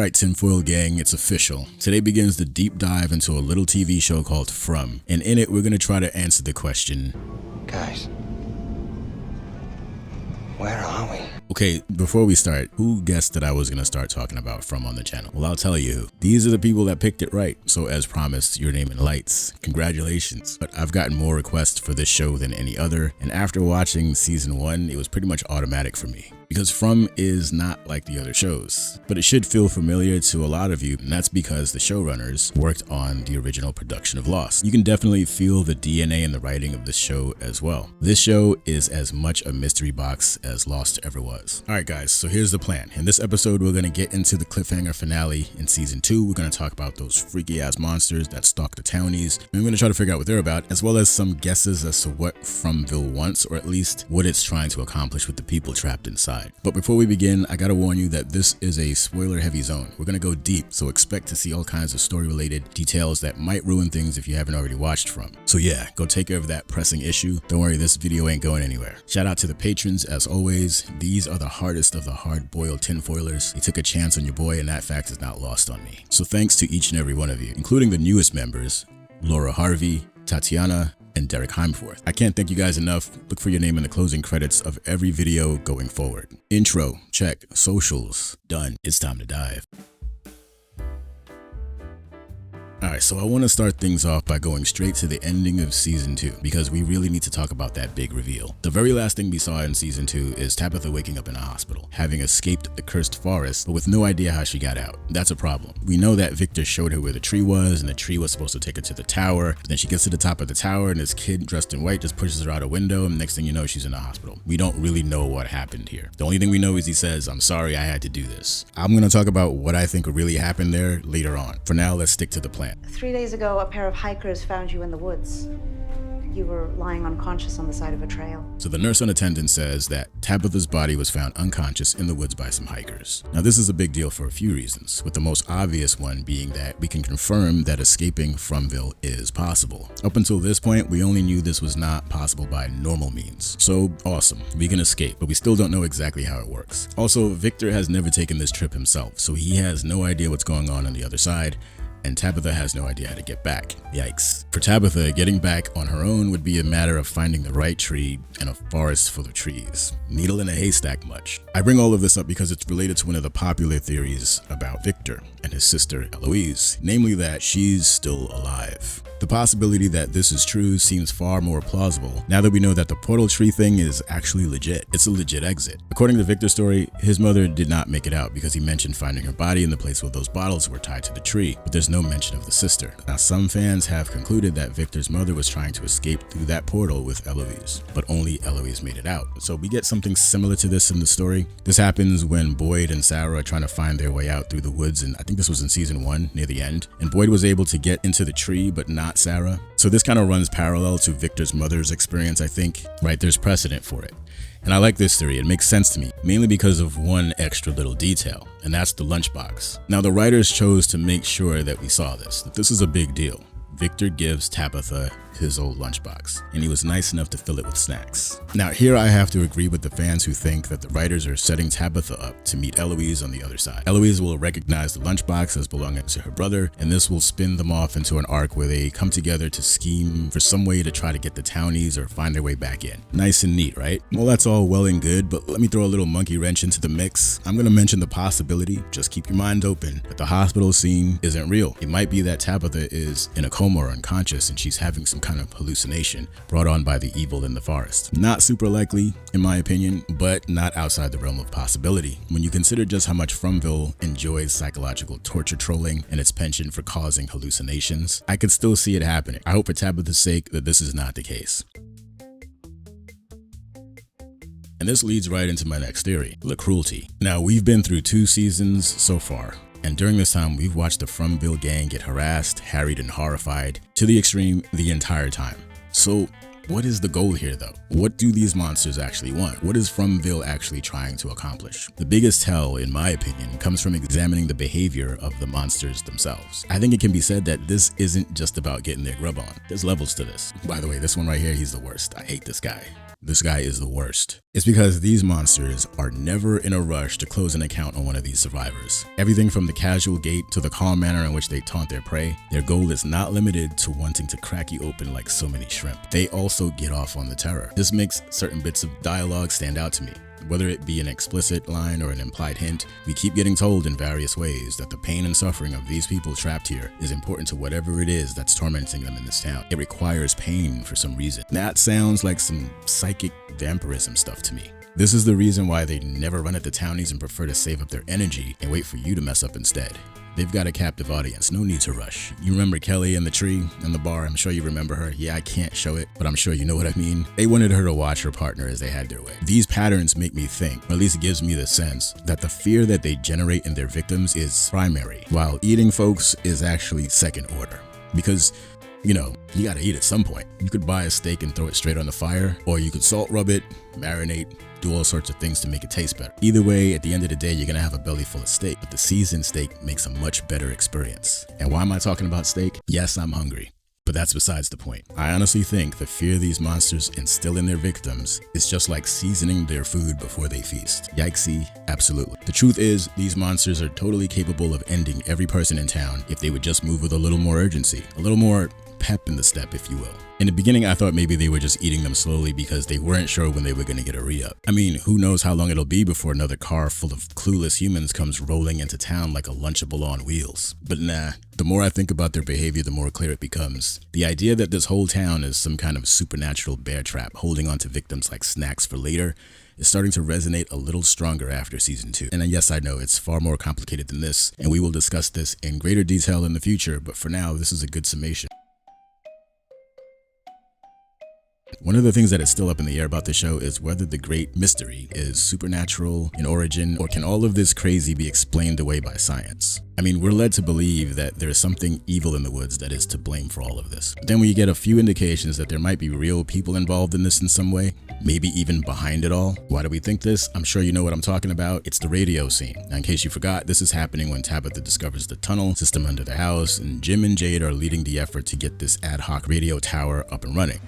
Alright, Tinfoil Gang, it's official. Today begins the deep dive into a little TV show called From, and in it we're gonna try to answer the question, guys, where are we? Okay, before we start, who guessed that I was gonna start talking about From on the channel? Well, I'll tell you who. These are the people that picked it right. So as promised, your name in lights. Congratulations. But I've gotten more requests for this show than any other, and after watching season 1, it was pretty much automatic for me. Because From is not like the other shows, but it should feel familiar to a lot of you, and that's because the showrunners worked on the original production of Lost. You can definitely feel the DNA in the writing of this show as well. This show is as much a mystery box as Lost ever was. Alright guys, so here's the plan. In this episode, we're going to get into the cliffhanger finale in season 2. We're going to talk about those freaky ass monsters that stalk the townies, and we're going to try to figure out what they're about, as well as some guesses as to what Fromville wants, or at least what it's trying to accomplish with the people trapped inside. But before we begin, I gotta warn you that this is a spoiler heavy zone. We're gonna go deep, so expect to see all kinds of story related details that might ruin things if you haven't already watched From. So yeah, go take care of that pressing issue. Don't worry, this video ain't going anywhere. Shout out to the patrons as always. These are the hardest of the hard-boiled tinfoilers. They took a chance on your boy, and that fact is not lost on me. So thanks to each and every one of you, including the newest members, Laura Harvey, Tatiana, and Derek Heimforth. I can't thank you guys enough. Look for your name in the closing credits of every video going forward. Intro, check. Socials, done. It's time to dive. Alright, so I want to start things off by going straight to the ending of season 2, because we really need to talk about that big reveal. The very last thing we saw in season 2 is Tabitha waking up in a hospital, having escaped the cursed forest, but with no idea how she got out. That's a problem. We know that Victor showed her where the tree was, and the tree was supposed to take her to the tower, but then she gets to the top of the tower, and this kid dressed in white just pushes her out a window, and next thing you know, she's in a hospital. We don't really know what happened here. The only thing we know is he says, "I'm sorry I had to do this." I'm going to talk about what I think really happened there later on. For now, let's stick to the plan. 3 days ago, a pair of hikers found you in the woods. You were lying unconscious on the side of a trail. So the nurse in attendance says that Tabitha's body was found unconscious in the woods by some hikers. Now this is a big deal for a few reasons, with the most obvious one being that we can confirm that escaping Fromville is possible. Up until this point, we only knew this was not possible by normal means. So awesome, we can escape, but we still don't know exactly how it works. Also, Victor has never taken this trip himself, so he has no idea what's going on the other side, and Tabitha has no idea how to get back. Yikes. For Tabitha, getting back on her own would be a matter of finding the right tree in a forest full of trees. Needle in a haystack much. I bring all of this up because it's related to one of the popular theories about Victor and his sister Eloise, namely that she's still alive. The possibility that this is true seems far more plausible now that we know that the portal tree thing is actually legit. It's a legit exit. According to Victor's story, his mother did not make it out because he mentioned finding her body in the place where those bottles were tied to the tree, but there's no mention of the sister. Now some fans have concluded that Victor's mother was trying to escape through that portal with Eloise, but only Eloise made it out. So we get something similar to this in the story. This happens when Boyd and Sarah are trying to find their way out through the woods, and I think this was in season 1 near the end, and Boyd was able to get into the tree but not Sarah. So this kind of runs parallel to Victor's mother's experience, I think. Right, there's precedent for it. And I like this theory, it makes sense to me, mainly because of one extra little detail, and that's the lunchbox. Now the writers chose to make sure that we saw this, that this is a big deal. Victor gives Tabitha his old lunchbox, and he was nice enough to fill it with snacks. Now here I have to agree with the fans who think that the writers are setting Tabitha up to meet Eloise on the other side. Eloise will recognize the lunchbox as belonging to her brother, and this will spin them off into an arc where they come together to scheme for some way to try to get the townies or find their way back in. Nice and neat, right? Well, that's all well and good, but let me throw a little monkey wrench into the mix. I'm gonna mention the possibility, just keep your mind open, that the hospital scene isn't real. It might be that Tabitha is in a coma or unconscious and she's having some kind of hallucination brought on by the evil in the forest. Not super likely, in my opinion, but not outside the realm of possibility. When you consider just how much Fromville enjoys psychological torture trolling and its penchant for causing hallucinations, I could still see it happening. I hope for Tabitha's sake that this is not the case. And this leads right into my next theory, the cruelty. Now, we've been through 2 seasons so far, and during this time, we've watched the Fromville gang get harassed, harried, and horrified to the extreme the entire time. So what is the goal here though? What do these monsters actually want? What is Fromville actually trying to accomplish? The biggest tell, in my opinion, comes from examining the behavior of the monsters themselves. I think it can be said that this isn't just about getting their grub on. There's levels to this. By the way, this one right here, he's the worst. I hate this guy. this guy is the worst. It's because these monsters are never in a rush to close an account on one of these survivors. Everything from the casual gait to the calm manner in which they taunt their prey, their goal is not limited to wanting to crack you open like so many shrimp. They also get off on the terror. This makes certain bits of dialogue stand out to me. Whether it be an explicit line or an implied hint, we keep getting told in various ways that the pain and suffering of these people trapped here is important to whatever it is that's tormenting them in this town. It requires pain for some reason. That sounds like some psychic vampirism stuff to me. This is the reason why they never run at the townies and prefer to save up their energy and wait for you to mess up instead. They've got a captive audience, no need to rush. You remember Kelly in the tree in the bar? I'm sure you remember her. Yeah, I can't show it, but I'm sure you know what I mean. They wanted her to watch her partner as they had their way. These patterns make me think, or at least it gives me the sense, that the fear that they generate in their victims is primary, while eating folks is actually second order. Because, you know, you gotta eat at some point. You could buy a steak and throw it straight on the fire, or you could salt rub it, marinate, do all sorts of things to make it taste better. Either way, at the end of the day, you're gonna have a belly full of steak, but the seasoned steak makes a much better experience. And why am I talking about steak? Yes, I'm hungry, but that's besides the point. I honestly think the fear these monsters instill in their victims is just like seasoning their food before they feast. Yikesy, absolutely. The truth is, these monsters are totally capable of ending every person in town if they would just move with a little more urgency, a little more pep in the step, if you will. In the beginning, I thought maybe they were just eating them slowly because they weren't sure when they were going to get a re-up. I mean, who knows how long it'll be before another car full of clueless humans comes rolling into town like a Lunchable on wheels. But nah, the more I think about their behavior, the more clear it becomes. The idea that this whole town is some kind of supernatural bear trap holding on to victims like snacks for later is starting to resonate a little stronger after season 2. And yes, I know it's far more complicated than this, and we will discuss this in greater detail in the future, but for now, this is a good summation. One of the things that is still up in the air about the show is whether the great mystery is supernatural in origin, or can all of this crazy be explained away by science? I mean, we're led to believe that there is something evil in the woods that is to blame for all of this. But then we get a few indications that there might be real people involved in this in some way, maybe even behind it all. Why do we think this? I'm sure you know what I'm talking about. It's the radio scene. Now, in case you forgot, this is happening when Tabitha discovers the tunnel system under the house, and Jim and Jade are leading the effort to get this ad hoc radio tower up and running.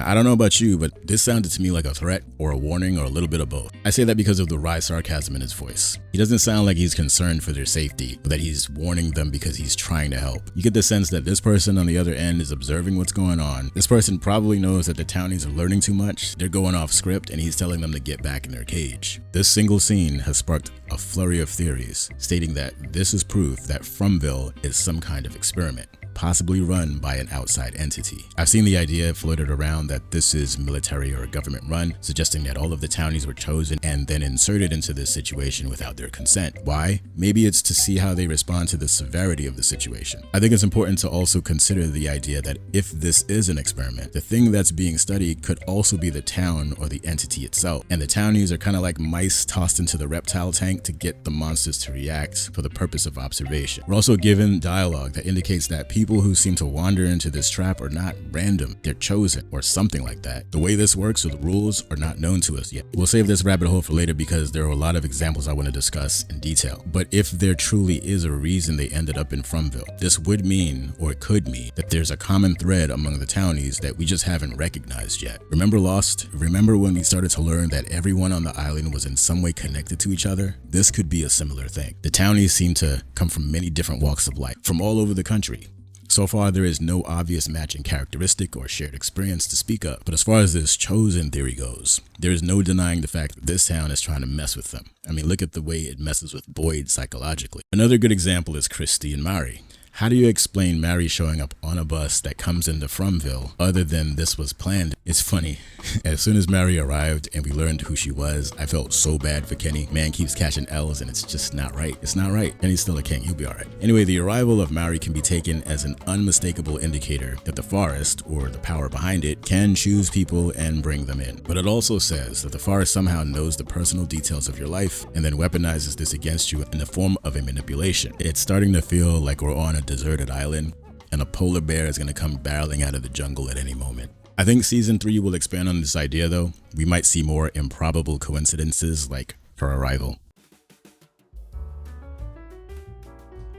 I don't know about you, but this sounded to me like a threat or a warning or a little bit of both. I say that because of the wry sarcasm in his voice. He doesn't sound like he's concerned for their safety, but that he's warning them because he's trying to help. You get the sense that this person on the other end is observing what's going on. This person probably knows that the townies are learning too much, they're going off script, and he's telling them to get back in their cage. This single scene has sparked a flurry of theories, stating that this is proof that Fromville is some kind of experiment, possibly run by an outside entity. I've seen the idea floated around that this is military or government run, suggesting that all of the townies were chosen and then inserted into this situation without their consent. Why? Maybe it's to see how they respond to the severity of the situation. I think it's important to also consider the idea that if this is an experiment, the thing that's being studied could also be the town or the entity itself. And the townies are kind of like mice tossed into the reptile tank to get the monsters to react for the purpose of observation. We're also given dialogue that indicates that people who seem to wander into this trap are not random, they're chosen, or something like that. The way this works or the rules are not known to us yet. We'll save this rabbit hole for later because there are a lot of examples I want to discuss in detail. But if there truly is a reason they ended up in Fromville, this would mean, or it could mean, that there's a common thread among the townies that we just haven't recognized yet. Remember Lost? Remember when we started to learn that everyone on the island was in some way connected to each other? This could be a similar thing. The townies seem to come from many different walks of life, from all over the country. So far, there is no obvious matching characteristic or shared experience to speak of. But as far as this chosen theory goes, there is no denying the fact that this town is trying to mess with them. I mean, look at the way it messes with Boyd psychologically. Another good example is Christy and Mari. How do you explain Mary showing up on a bus that comes into Fromville other than this was planned? It's funny. As soon as Mary arrived and we learned who she was, I felt so bad for Kenny. Man keeps catching L's and it's just not right. It's not right. Kenny's still a king. He'll be all right. Anyway, the arrival of Mary can be taken as an unmistakable indicator that the forest, or the power behind it, can choose people and bring them in. But it also says that the forest somehow knows the personal details of your life and then weaponizes this against you in the form of a manipulation. It's starting to feel like we're on a deserted island and a polar bear is going to come barreling out of the jungle at any moment. I think season 3 will expand on this idea though. We might see more improbable coincidences like her arrival.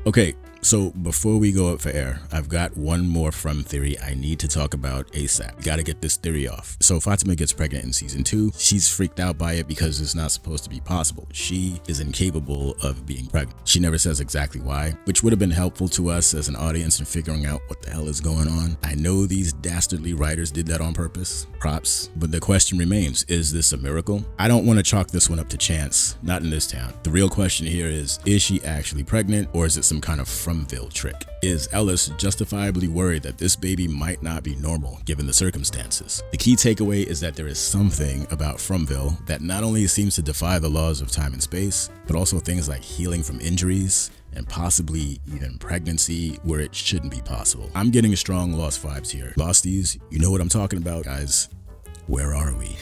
Okay, so before we go up for air, I've got one more From theory I need to talk about ASAP. Gotta get this theory off. So Fatima gets pregnant in season 2. She's freaked out by it because it's not supposed to be possible. She is incapable of being pregnant. She never says exactly why, which would have been helpful to us as an audience in figuring out what the hell is going on. I know these dastardly writers did that on purpose. Props. But the question remains, is this a miracle? I don't want to chalk this one up to chance. Not in this town. The real question here is she actually pregnant, or is it some kind of Fromville trick? Is Ellis justifiably worried that this baby might not be normal given the circumstances? The key takeaway is that there is something about Fromville that not only seems to defy the laws of time and space, but also things like healing from injuries and possibly even pregnancy where it shouldn't be possible. I'm getting strong Lost vibes here. Losties, you know what I'm talking about, guys. Where are we?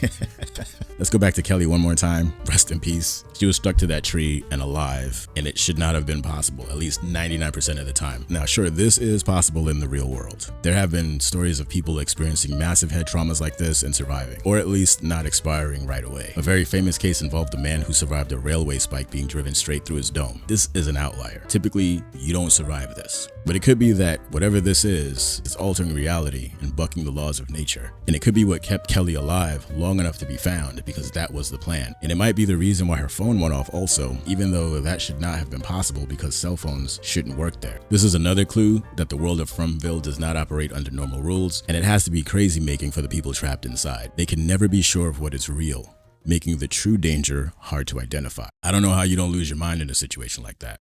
Let's go back to Kelly one more time. Rest in peace. She was stuck to that tree and alive, and it should not have been possible, at least 99% of the time. Now, sure, this is possible in the real world. There have been stories of people experiencing massive head traumas like this and surviving, or at least not expiring right away. A very famous case involved a man who survived a railway spike being driven straight through his dome. This is an outlier. Typically, you don't survive this. But it could be that whatever this is altering reality and bucking the laws of nature. And it could be what kept Kelly alive long enough to be found, because that was the plan. And it might be the reason why her phone went off also, even though that should not have been possible because cell phones shouldn't work there. This is another clue that the world of Fromville does not operate under normal rules, and it has to be crazy making for the people trapped inside. They can never be sure of what is real, making the true danger hard to identify. I don't know how you don't lose your mind in a situation like that.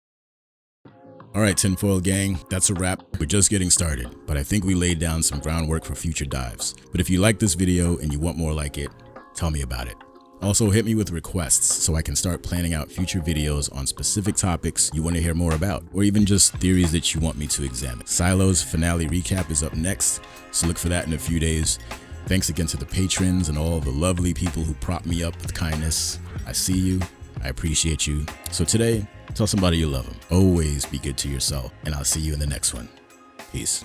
Alright, Tinfoil Gang, that's a wrap. We're just getting started, but I think we laid down some groundwork for future dives. But if you like this video and you want more like it, tell me about it. Also, hit me with requests so I can start planning out future videos on specific topics you want to hear more about, or even just theories that you want me to examine. Silo's finale recap is up next, so look for that in a few days. Thanks again to the patrons and all the lovely people who prop me up with kindness. I see you, I appreciate you. So today, tell somebody you love them. Always be good to yourself, and I'll see you in the next one. Peace.